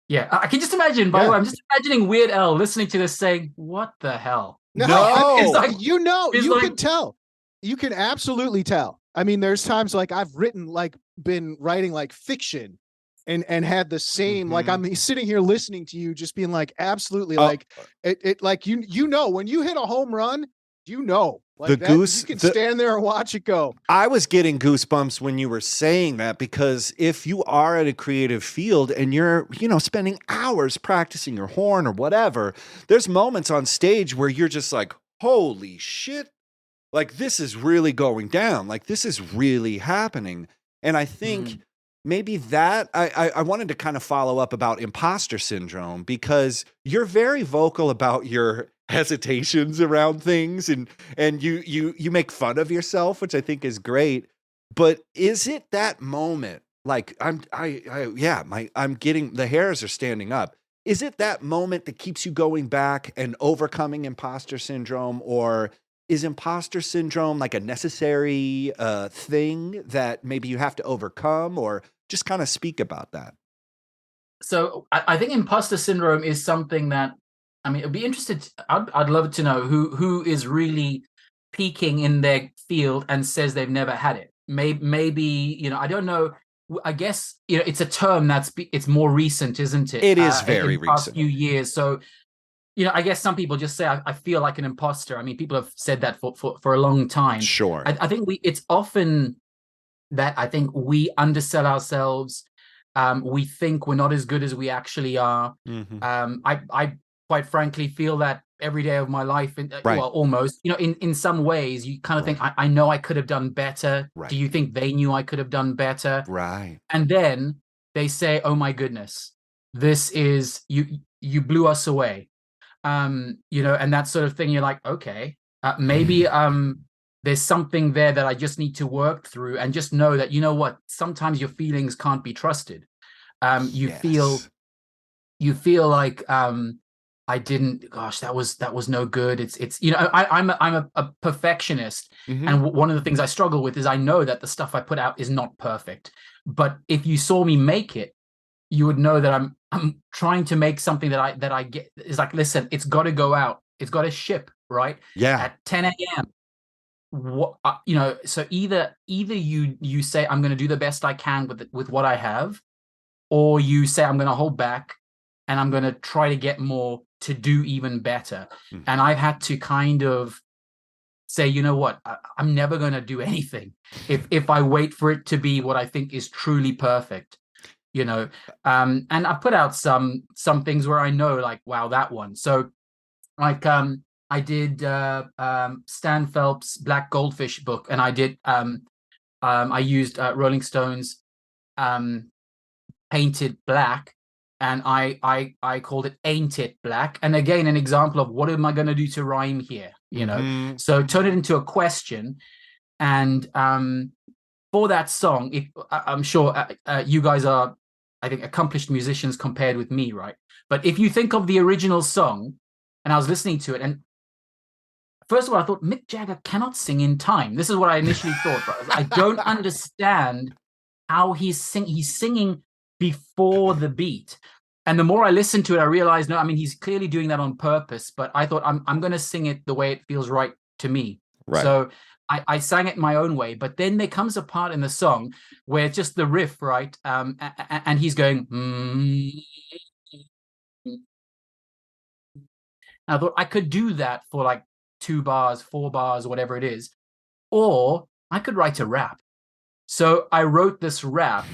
Yeah, I can just imagine, by the way, I'm just imagining Weird Al listening to this saying, what the hell? No, it's like, you can tell. You can absolutely tell. I mean, there's times like I've been writing like fiction and had the same, like I'm sitting here listening to you just being like, absolutely, like it like, when you hit a home run, like you can stand there and watch it go. I was getting goosebumps when you were saying that, because if you are at a creative field and you're, spending hours practicing your horn or whatever, there's moments on stage where you're just like, holy shit, like this is really going down. Like this is really happening. And I think maybe that I wanted to kind of follow up about imposter syndrome, because you're very vocal about your hesitations around things, and you make fun of yourself, which I think is great. But is it that moment? Like I'm getting, the hairs are standing up. Is it that moment that keeps you going back and overcoming imposter syndrome, or is imposter syndrome like a necessary thing that maybe you have to overcome, or just kind of speak about that? So I think imposter syndrome is something that, I mean, I'd love to know who is really peaking in their field and says they've never had it. Maybe, I don't know. I guess, it's a term it's more recent, isn't it? It is very in the past recent. few years. So, I guess some people just say, I feel like an imposter. I mean, people have said that for a long time. Sure. I think it's often that I think we undersell ourselves. We think we're not as good as we actually are. I quite frankly feel that every day of my life, well, almost, in some ways you kind of think, I know I could have done better. Do you think they knew I could have done better? Right. And then they say, oh my goodness, this is, you blew us away. And that sort of thing. You're like, okay, maybe there's something there that I just need to work through, and just know that, what, sometimes your feelings can't be trusted. You feel like, I didn't, gosh, that was no good. It's I'm a perfectionist. And one of the things I struggle with is I know that the stuff I put out is not perfect. But if you saw me make it, you would know that I'm trying to make something that I get is like, listen, it's got to go out. It's got to ship, right? Yeah. At 10 a.m. So either you say, I'm going to do the best I can with what I have, or you say, I'm going to hold back and I'm going to try to get more to do even better. And I've had to kind of say, you know what, I'm never going to do anything if I wait for it to be what I think is truly perfect. And I put out some things where I know, like, wow, that one. So like I did Stan Phelps' Black Goldfish book, and I did I used Rolling Stones Painted Black, and I called it Ain't It Black. And again, an example of what am I going to do to rhyme here, so turn it into a question. And for that song, I'm sure you guys are, I think, accomplished musicians compared with me, right? But if you think of the original song, and I was listening to it, and first of all, I thought Mick Jagger cannot sing in time. This is what I initially thought. Right? I don't understand how he's singing before the beat. And the more I listened to it, I realized, no, I mean, he's clearly doing that on purpose. But I thought, I'm going to sing it the way it feels right to me. Right. So I sang it my own way. But then there comes a part in the song where it's just the riff, right? And he's going, I thought I could do that for like 2 bars, 4 bars, whatever it is. Or I could write a rap. So I wrote this rap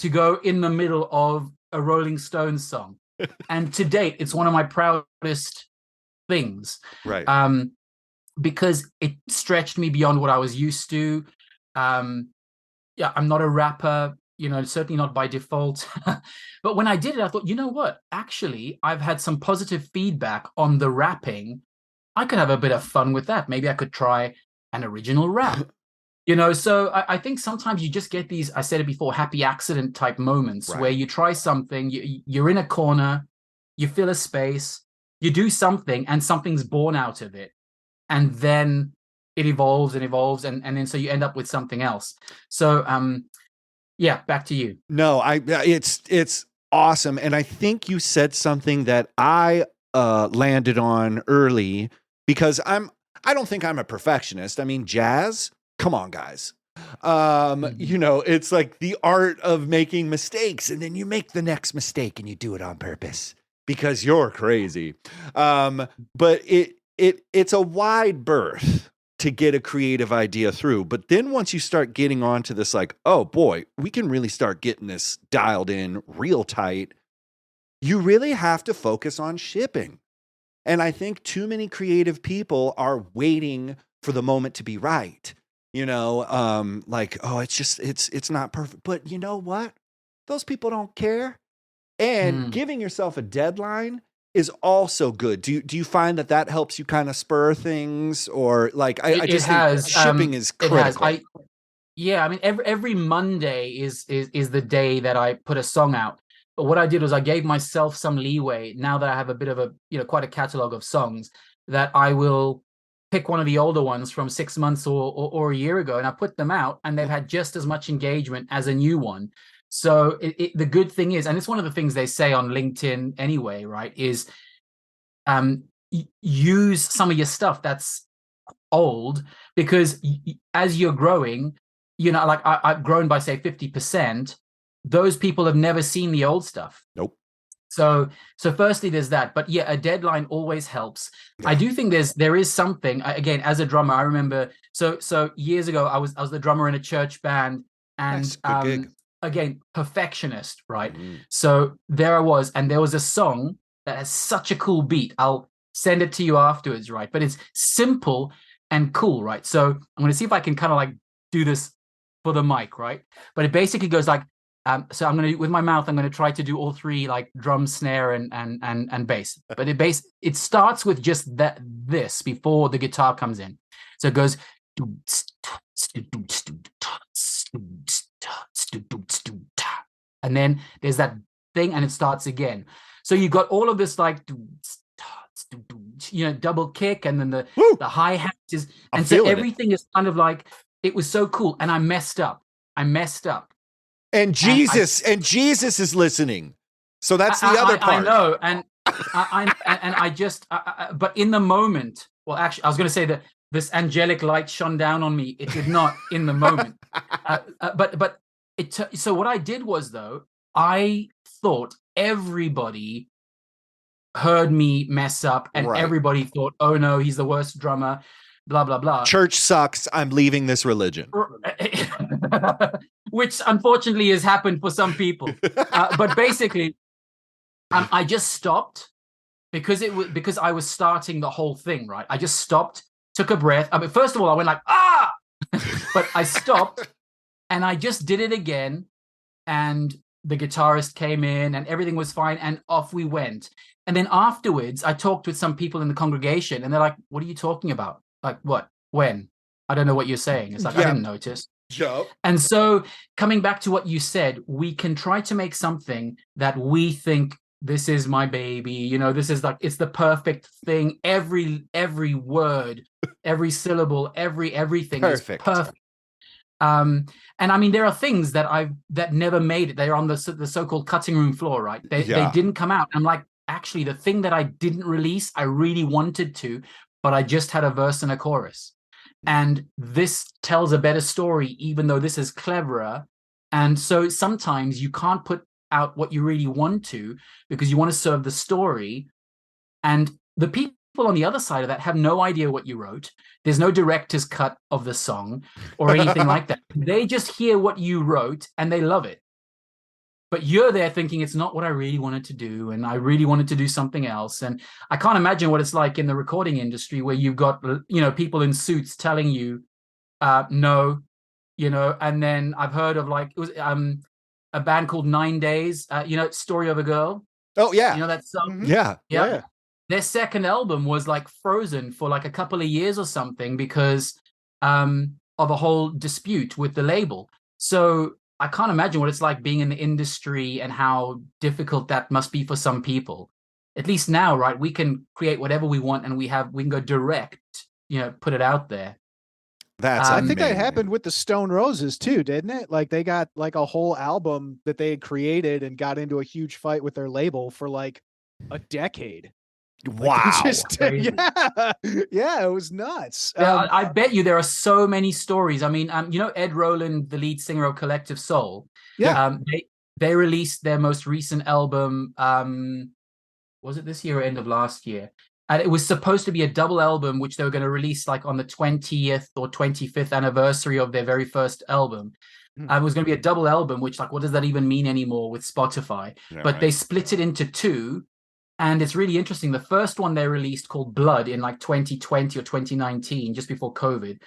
to go in the middle of a Rolling Stones song. And to date, it's one of my proudest things. Right. because it stretched me beyond what I was used to. Yeah, I'm not a rapper, certainly not by default. But when I did it, I thought, you know what? Actually, I've had some positive feedback on the rapping. I could have a bit of fun with that. Maybe I could try an original rap. So I think sometimes you just get these, I said it before, happy accident type moments where you try something, you're in a corner, you fill a space, you do something, and something's born out of it. And then it evolves and evolves, and then so you end up with something else. So yeah, back to you. No, it's awesome. And I think you said something that I landed on early, because I don't think I'm a perfectionist. I mean, jazz, come on, guys. It's like the art of making mistakes, and then you make the next mistake and you do it on purpose because you're crazy. But it's a wide berth to get a creative idea through. But then once you start getting onto this, like, oh boy, we can really start getting this dialed in real tight, you really have to focus on shipping. And I think too many creative people are waiting for the moment to be right. Like, oh, it's not perfect. But you know what? Those people don't care. And giving yourself a deadline is also good. Do you find that helps you kind of spur things, or like I just think shipping is critical? I mean, every Monday is the day that I put a song out. But what I did was I gave myself some leeway. Now that I have a bit of a quite a catalog of songs, that I will pick one of the older ones from 6 months or a year ago, and I put them out, and they've had just as much engagement as a new one. So the good thing is, and it's one of the things they say on LinkedIn anyway, right, is use some of your stuff that's old, because as you're growing, like I've grown by, say, 50%, those people have never seen the old stuff. Nope. So firstly, there's that. But yeah, a deadline always helps. Yeah. I do think there is something, again, as a drummer, I remember, so years ago, I was the drummer in a church band, and again, perfectionist, right? So there I was, and there was a song that has such a cool beat. I'll send it to you afterwards, right? But it's simple and cool, right? So I'm going to see if I can kind of like do this for the mic, right? But it basically goes like, so I'm going to, with my mouth, I'm going to try to do all three, like drum, snare, and bass. But it starts with just this before the guitar comes in. So it goes, and then there's that thing, and it starts again. So you got all of this like, double kick, and then the hi-hat is, and so everything is kind of like, it was so cool. And I messed up. And Jesus is listening. So that's the other part. I know. And I just, but in the moment, well, actually, I was going to say that this angelic light shone down on me. It did not in the moment. But so what I did was, though, I thought everybody heard me mess up, and everybody thought, oh no, he's the worst drummer, blah, blah, blah. Church sucks. I'm leaving this religion. Which unfortunately has happened for some people. But basically, I just stopped because I was starting the whole thing, right? I just stopped, took a breath. I mean, first of all, I went like, ah! But I stopped, and I just did it again. And the guitarist came in, and everything was fine, and off we went. And then afterwards, I talked with some people in the congregation, and they're like, what are you talking about? Like, what? When? I don't know what you're saying. It's like, I didn't notice. Yep. And so coming back to what you said, we can try to make something that we think, this is my baby, this is like, it's the perfect thing. Every word, every syllable, everything perfect. Is perfect. And I mean, there are things that never made it. They're on the so-called cutting room floor, right? They didn't come out. I'm like, actually, the thing that I didn't release, I really wanted to, but I just had a verse and a chorus. And this tells a better story, even though this is cleverer. And so sometimes you can't put out what you really want to, because you want to serve the story. And the people on the other side of that have no idea what you wrote. There's no director's cut of the song or anything like that. They just hear what you wrote and they love it. but you're there thinking it's not what I really wanted to do, and I really wanted to do something else. And I can't imagine what it's like in the recording industry where you've got, you know, people in suits telling you no, you know. And then I've heard of, like, it was a band called 9 Days, you know, Story of a Girl. Oh yeah, you know that song. yeah. Their second album was like frozen for like a couple of years or something because of a whole dispute with the label. So I can't imagine what it's like being in the industry and how difficult that must be for some people. At least now, right, we can create whatever we want, and we can go direct, you know, put it out there. That's I think that happened with the Stone Roses too, didn't it? Like they got like a whole album that they had created and got into a huge fight with their label for like a decade. Wow. Yeah, it was nuts. Yeah, I bet you there are so many stories. I mean, you know, Ed Roland, the lead singer of Collective Soul. Yeah. They released their most recent album. Was it this year or end of last year? And it was supposed to be a double album, which they were going to release like on the 20th or 25th anniversary of their very first album. It was going to be a double album, which, like, what does that even mean anymore with Spotify? Yeah, but right. They split it into two. And it's really interesting. The first one they released, called Blood, in like 2020 or 2019, just before COVID,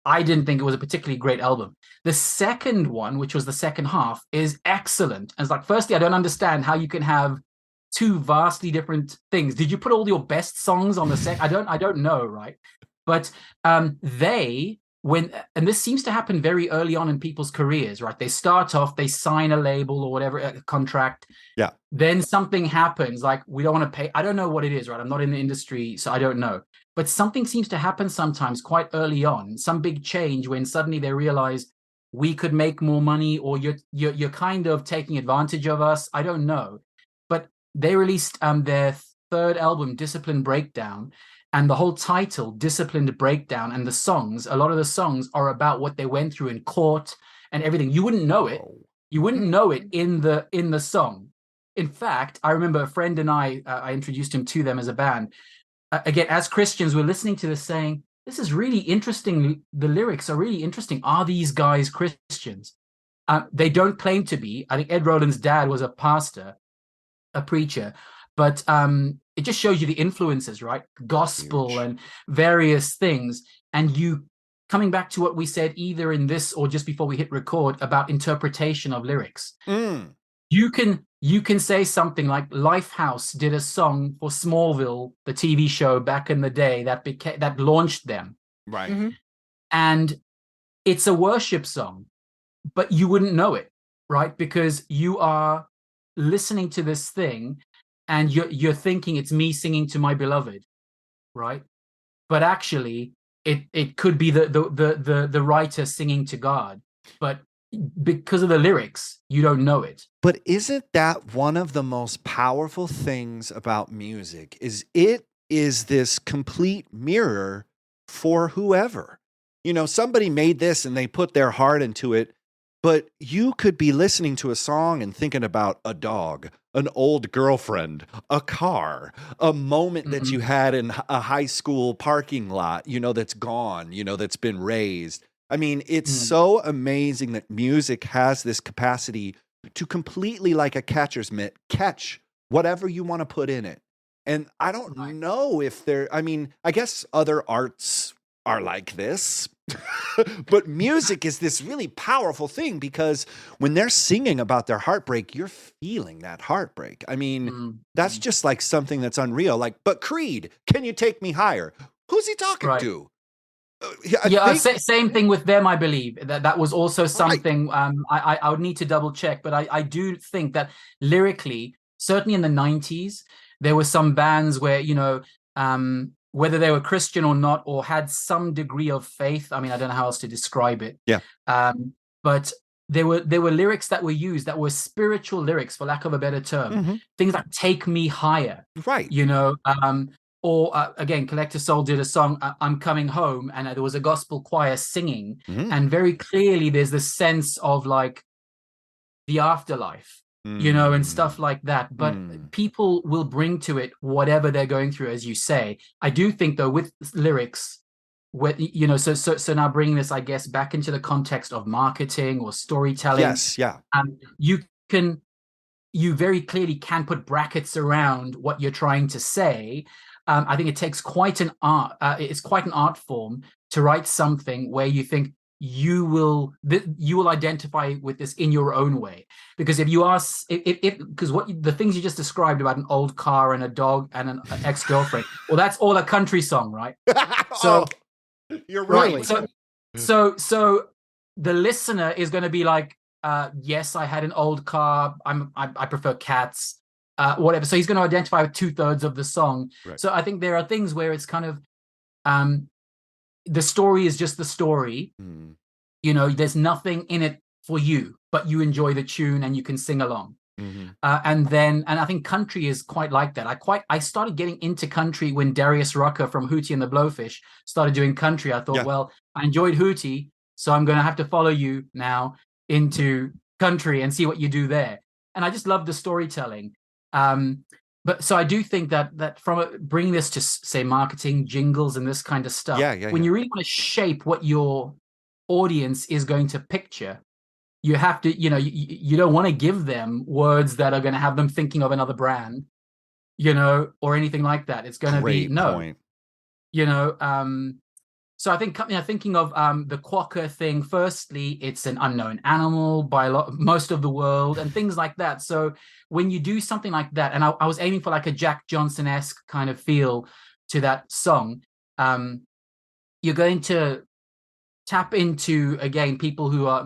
I didn't think it was a particularly great album. The second one, which was the second half, is excellent. And it's like, firstly, I don't understand how you can have two vastly different things. Did you put all your best songs on the second? I don't know, right? But and this seems to happen very early on in people's careers, right? They start off, they sign a label or whatever, a contract. Yeah. Then something happens, like, we don't want to pay. I don't know what it is, right? I'm not in the industry, so I don't know. But something seems to happen sometimes quite early on, some big change when suddenly they realize we could make more money, or you're kind of taking advantage of us. I don't know. But they released their third album, Disciplined Breakdown, and the whole title, Disciplined Breakdown, and the songs, a lot of the songs are about what they went through in court and everything. You wouldn't know it. You wouldn't know it in the song. In fact, I remember a friend and I introduced him to them as a band. Again, as Christians, we're listening to this saying, this is really interesting. The lyrics are really interesting. Are these guys Christians? They don't claim to be. I think Ed Roland's dad was a pastor, a preacher, but it just shows you the influences, right? Gospel Huge. And various things. And you, coming back to what we said either in this or just before we hit record about interpretation of lyrics, you can say something like Lifehouse did a song for Smallville, the TV show back in the day that launched them, Right. and it's a worship song, but you wouldn't know it, right? Because you are listening to this thing and you're thinking it's me singing to my beloved, right? But actually it could be the writer singing to God, but because of the lyrics you don't know it. But isn't that one of the most powerful things about music? It is this complete mirror for whoever. You know, somebody made this and they put their heart into it. But you could be listening to a song and thinking about a dog, an old girlfriend, a car, a moment that you had in a high school parking lot, you know, that's gone, you know, that's been raised. I mean, it's so amazing that music has this capacity to completely, like a catcher's mitt, catch whatever you want to put in it. And I don't know if I guess other arts are like this. But music is this really powerful thing because when they're singing about their heartbreak, you're feeling that heartbreak. I mean, that's just like something that's unreal. Like, but Creed, Can You Take Me Higher? Who's he talking to? Same thing with them, I believe. That was also something I would need to double check. But I do think that lyrically, certainly in the 90s, there were some bands where, you know, whether they were Christian or not, or had some degree of faith. I mean, I don't know how else to describe it. Yeah. But there were lyrics that were used that were spiritual lyrics, for lack of a better term. Things like "Take Me Higher," right? You know, or again, Collective Soul did a song, "I'm Coming Home," and there was a gospel choir singing, and very clearly there's this sense of like the afterlife. You know, and stuff like that. But people will bring to it whatever they're going through, as you say. I do think, though, with lyrics, you know, so now bringing this, I guess, back into the context of marketing or storytelling. Yes, yeah. You you very clearly can put brackets around what you're trying to say. I think it takes quite an art. It's quite an art form to write something where you think you will identify with this in your own way. Because if you ask, because the things you just described about an old car and a dog and an ex-girlfriend, well, that's all a country song, right? So you're right. So the listener is going to be like, yes, I had an old car. I prefer cats. Whatever. So he's going to identify with 2/3 of the song. Right. So I think there are things where it's kind of the story is just the story. Mm. You know, there's nothing in it for you, but you enjoy the tune and you can sing along. Mm-hmm. And I think country is quite like that. I started getting into country when Darius Rucker from Hootie and the Blowfish started doing country. I thought, well, I enjoyed Hootie, so I'm going to have to follow you now into country and see what you do there. And I just love the storytelling. But so I do think that from bringing this to, say, marketing, jingles, and this kind of stuff, when you really want to shape what your audience is going to picture, you have to, you don't want to give them words that are going to have them thinking of another brand, or anything like that. It's going to be point. So I think, thinking of the quokka thing, firstly, it's an unknown animal by most of the world and things like that. So when you do something like that, and I was aiming for like a Jack Johnson-esque kind of feel to that song, you're going to tap into, again, people who are,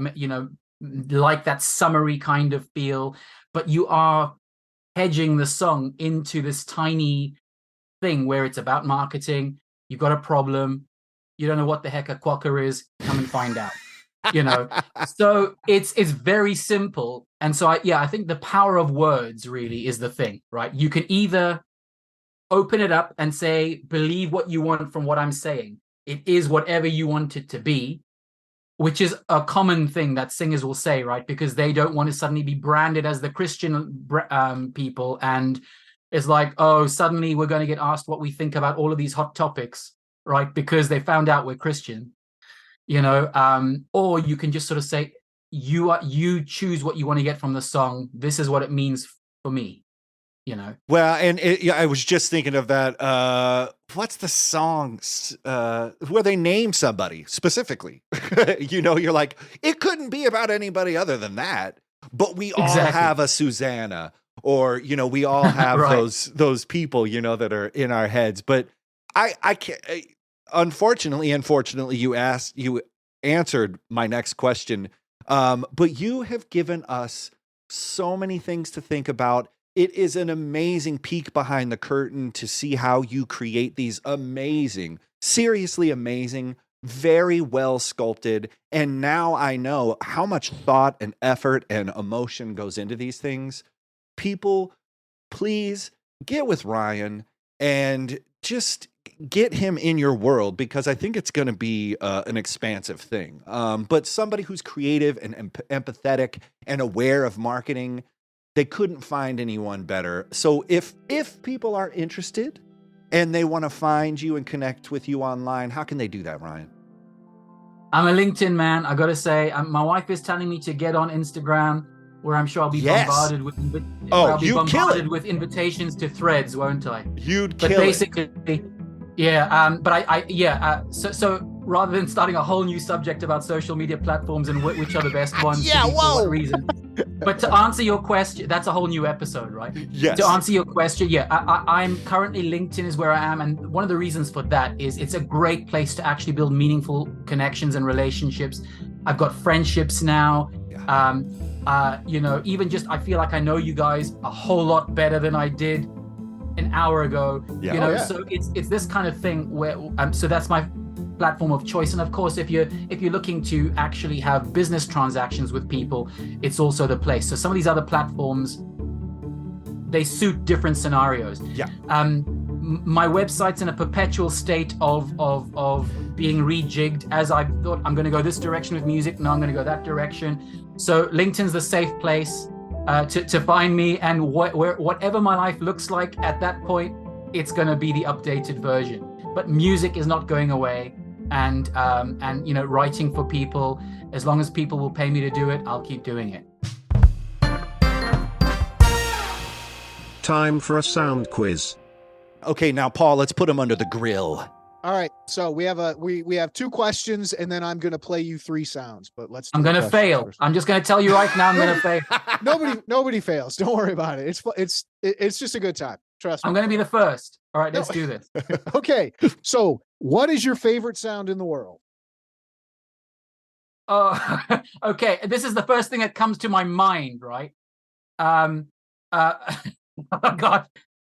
like that summery kind of feel, but you are hedging the song into this tiny thing where it's about marketing. You've got a problem. You don't know what the heck a quokka is. Come and find out. So it's very simple. And so I think the power of words really is the thing, right? You can either open it up and say, believe what you want from what I'm saying. It is whatever you want it to be, which is a common thing that singers will say, right? Because they don't want to suddenly be branded as the Christian people. And it's like, oh, suddenly we're going to get asked what we think about all of these hot topics, right? Because they found out we're Christian, or you can just sort of say, you choose what you want to get from the song. This is what it means for me, Well, and I was just thinking of that. What's the song where they name somebody specifically? You're like, it couldn't be about anybody other than that. But we all have a Susanna, or we all have right. those people, that are in our heads. But I can't. Unfortunately, you answered my next question. But you have given us so many things to think about. It is an amazing peek behind the curtain to see how you create these amazing, seriously amazing, very well sculpted. And now I know how much thought and effort and emotion goes into these things. People, please get with Ryan and just get him in your world, because I think it's going to be an expansive thing. But somebody who's creative and empathetic and aware of marketing, they couldn't find anyone better. So if people are interested and they want to find you and connect with you online, how can they do that, Ryan? I'm a LinkedIn man. I got to say, my wife is telling me to get on Instagram, where I'm sure I'll be bombarded with with invitations to threads, won't I? You'd kill basically, it. Yeah. So rather than starting a whole new subject about social media platforms and which are the best ones for what reason, but to answer your question, that's a whole new episode, right? Yes. To answer your question, I'm currently, LinkedIn is where I am, and one of the reasons for that is it's a great place to actually build meaningful connections and relationships. I've got friendships now. Even just, I feel like I know you guys a whole lot better than I did an hour ago. So it's this kind of thing where so that's my platform of choice. And of course, if you're looking to actually have business transactions with people, it's also the place. So some of these other platforms, they suit different scenarios. My website's in a perpetual state of being rejigged, as I thought I'm going to go this direction with music. No, I'm going to go that direction. So LinkedIn's the safe place to find me, and whatever my life looks like at that point, it's going to be the updated version. But music is not going away, and writing for people, as long as people will pay me to do it, I'll keep doing it. time for a sound quiz. Okay, now, Paul, let's put him under the grill. All right. So we have we have 2 questions, and then I'm gonna play you 3 sounds. But let's. I'm gonna fail. First. I'm just gonna tell you right now. I'm gonna fail. Nobody fails. Don't worry about it. It's just a good time. Trust me. I'm gonna be the first. All right, let's do this. Okay. So, what is your favorite sound in the world? Oh, okay. This is the first thing that comes to my mind, right? Oh God.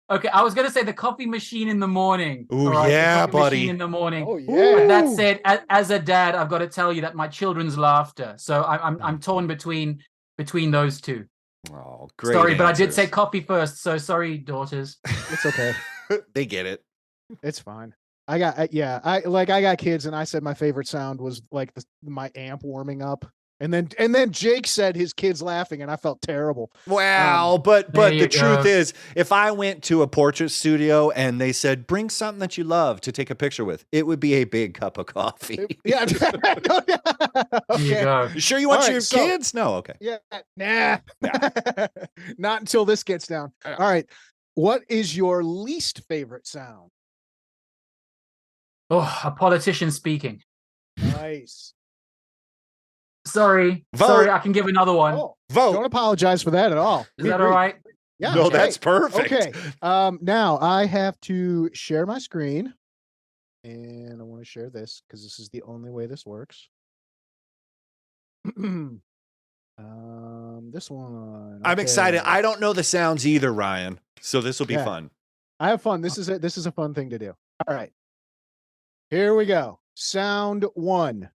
Okay, I was gonna say the coffee machine in the morning. Ooh, right? yeah, buddy. Machine in the morning. Oh yeah. But that said, as a dad, I've got to tell you that my children's laughter. So I'm torn between those two. Oh, great. Sorry, but I did answers. say coffee first. So sorry, daughters. It's okay. They get it. It's fine. I got kids, and I said my favorite sound was like my amp warming up, and then Jake said his kids laughing, and I felt terrible. Wow, but the go. truth is, if I went to a portrait studio and they said, bring something that you love to take a picture with, it would be a big cup of coffee. Yeah. Okay. There you go. You sure you want All your right, so- kids? No, okay. Yeah. Nah. Not until this gets down. All right. What is your least favorite sound? Oh, a politician speaking. Nice. Sorry, Vote. I can give another one. Oh, Vote. don't apologize for that at all. Is that all right? Yeah. No, okay. that's perfect. Okay. Now I have to share my screen, and I want to share this because this is the only way this works. This one. I'm excited. okay. I don't know the sounds either, Ryan. So this will be Yeah. fun. I have fun. This is a fun thing to do. All right. Here we go. Sound 1.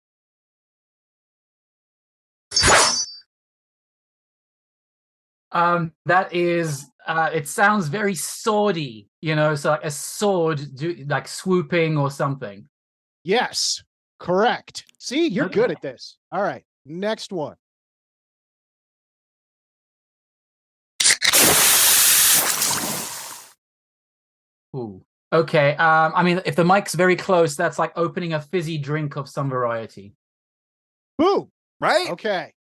That is, it sounds very swordy, so like a sword, like swooping or something. Yes. Correct. See, you're good Okay. at this. All right. Next one. Ooh. Okay. I mean, if the mic's very close, that's like opening a fizzy drink of some variety. Boom. Right? Okay.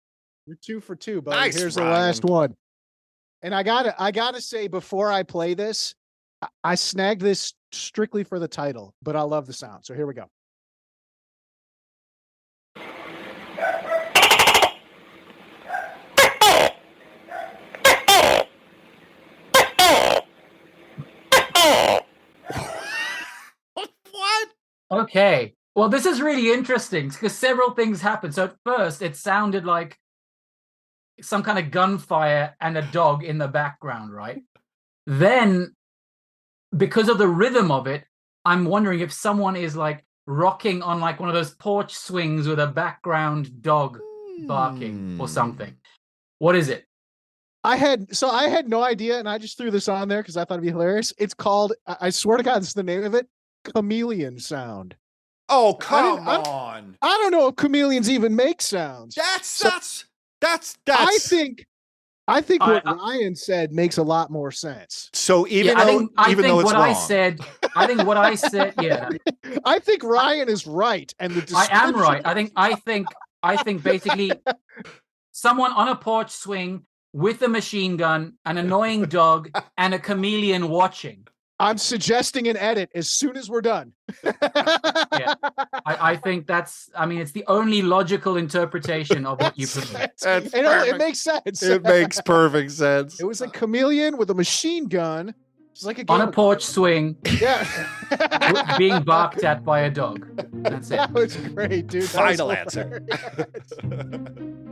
You're 2 for 2, buddy. Nice, Here's Ryan. the last one. And I gotta say, before I play this, I snagged this strictly for the title, but I love the sound. So here we go. What? Okay. Well, this is really interesting because several things happened. So at first, it sounded like some kind of gunfire and a dog in the background, right? Then, because of the rhythm of it, I'm wondering if someone is like rocking on like one of those porch swings with a background dog barking or something. What is it? I had no idea, and I just threw this on there because I thought it'd be hilarious. It's called, I swear to God, this is the name of it, chameleon sound. Oh, come on. I don't know if chameleons even make sounds. That's I think what Ryan said makes a lot more sense. So even I though think it's what wrong. I think what I said, yeah. I think Ryan is right, and the I am right. description- I think basically someone on a porch swing with a machine gun, an annoying dog, and a chameleon watching. I'm suggesting an edit as soon as we're done. Yeah. I think it's the only logical interpretation of what you put. It makes sense. It makes perfect sense. It was a chameleon with a machine gun. It's like a On game a porch swing, Yeah. being barked at by a dog. That's it. That was great, dude. That was Final answer. hilarious.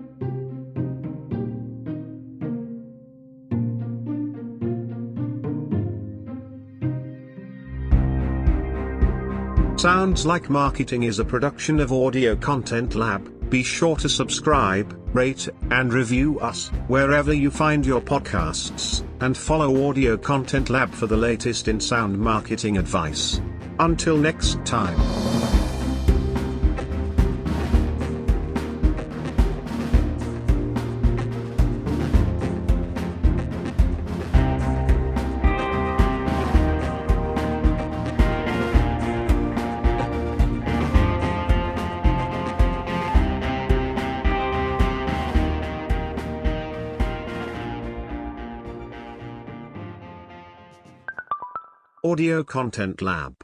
Sounds Like Marketing is a production of Audio Content Lab. Be sure to subscribe, rate, and review us wherever you find your podcasts, and follow Audio Content Lab for the latest in sound marketing advice. Until next time. Audio Content Lab.